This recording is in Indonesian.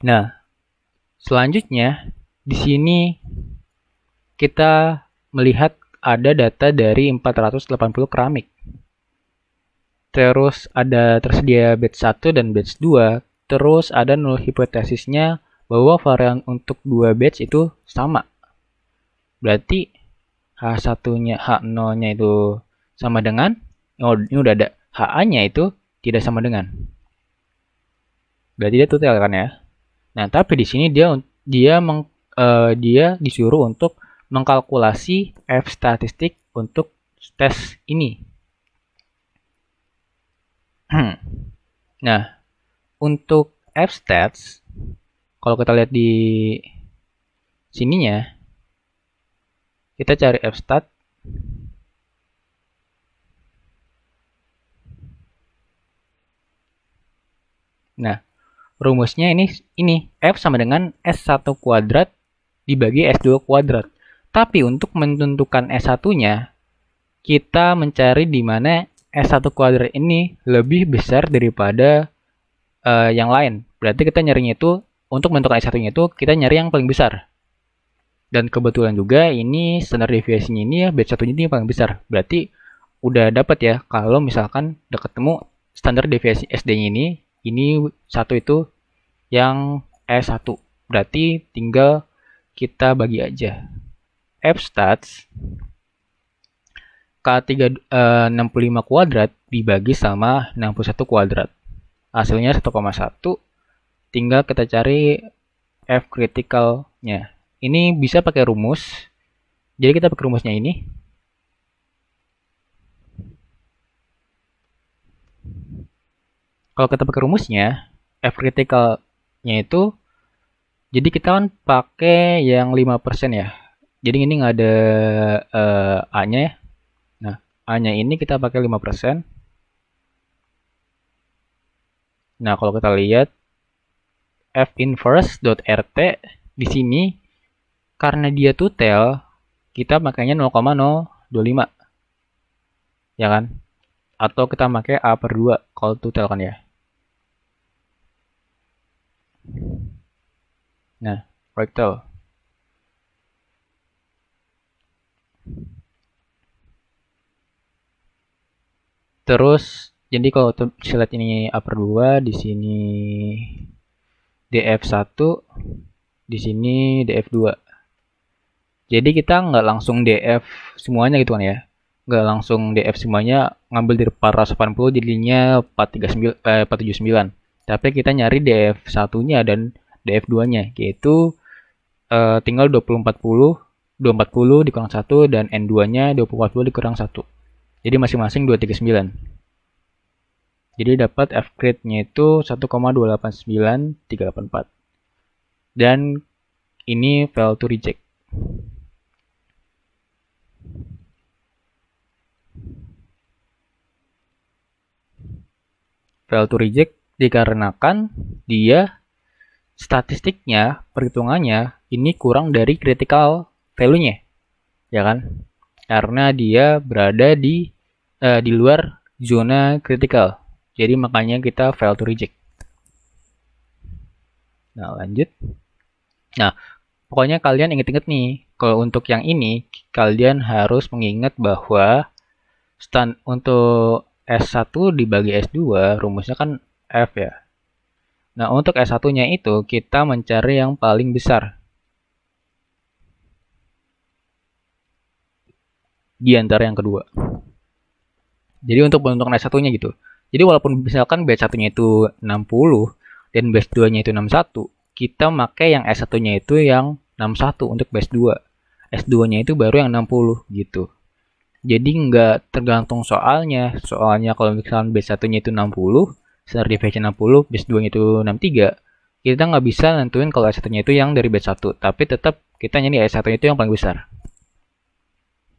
Nah, selanjutnya di sini kita melihat ada data dari 480 keramik. Terus ada tersedia batch 1 dan batch 2. Terus ada null hipotesisnya bahwa varian untuk dua batch itu sama. Berarti H1-nya, H0-nya itu sama dengan, oh ini udah ada, HA-nya itu tidak sama dengan. Berarti dia total kan ya. Nah, tapi di sini dia disuruh untuk mengkalkulasi F statistik untuk tes ini. Nah, untuk F stats, kalau kita lihat di sininya, kita cari F stat. Nah, rumusnya ini F sama dengan S1 kuadrat dibagi S2 kuadrat. Tapi untuk menentukan S1-nya, kita mencari di mana S1 kuadrat ini lebih besar daripada yang lain. Berarti kita nyarinya itu, untuk menentukan S1-nya itu, kita nyari yang paling besar. Dan kebetulan juga ini standar deviasinya ini ya, batch 1-nya ini yang paling besar. Berarti udah dapat ya, kalau misalkan udah ketemu standar deviasi SD-nya ini satu itu yang S1. Berarti tinggal kita bagi aja. F-stats K365 kuadrat dibagi sama 61 kuadrat. Hasilnya 1,1. Tinggal kita cari F critical-nya. Ini bisa pakai rumus. Jadi kita pakai rumusnya ini. Kalau kita pakai rumusnya, F critical-nya itu, jadi kita kan pakai yang 5% ya. Jadi ini nggak ada A-nya ya. Nah, A-nya ini kita pakai 5%. Nah, kalau kita lihat F inverse.rt di sini karena dia total, kita makanya 0,025. Ya kan? Atau kita pakai A per 2 kalau total kan ya. Nah, fractal. Terus, jadi kalau saya lihat ini A per 2, di sini DF1, di sini DF2. Jadi kita nggak langsung DF semuanya gitu kan ya. Nggak langsung DF semuanya, ngambil dari 480 jadinya 479. Tapi kita nyari DF1-nya dan DF2-nya, yaitu tinggal 2040 dikurang 1 dan N2-nya 2040 dikurang 1. Jadi masing-masing 239. Jadi dapat F-grade-nya itu 1,289384. Dan ini fail to reject. Fail to reject dikarenakan dia statistiknya, perhitungannya ini kurang dari critical value-nya. Ya kan? Karena dia berada di luar zona critical. Jadi makanya kita fail to reject. Nah, lanjut. Nah, pokoknya kalian inget-inget nih, kalau untuk yang ini, kalian harus mengingat bahwa untuk S1 dibagi S2, rumusnya kan F ya. Nah, untuk S1-nya itu, kita mencari yang paling besar di antara yang kedua. Jadi untuk menentukan S1-nya gitu. Jadi walaupun misalkan batch 1-nya itu 60 dan batch 2-nya itu 61, kita pakai yang S1-nya itu yang 61 untuk batch 2. S2-nya itu baru yang 60 gitu. Jadi nggak tergantung soalnya. Soalnya kalau misalkan batch 1-nya itu 60, standar deviation 60, batch 2-nya itu 63, kita nggak bisa nentuin kalau S1-nya itu yang dari batch 1. Tapi tetap kita nyari S1-nya itu yang paling besar.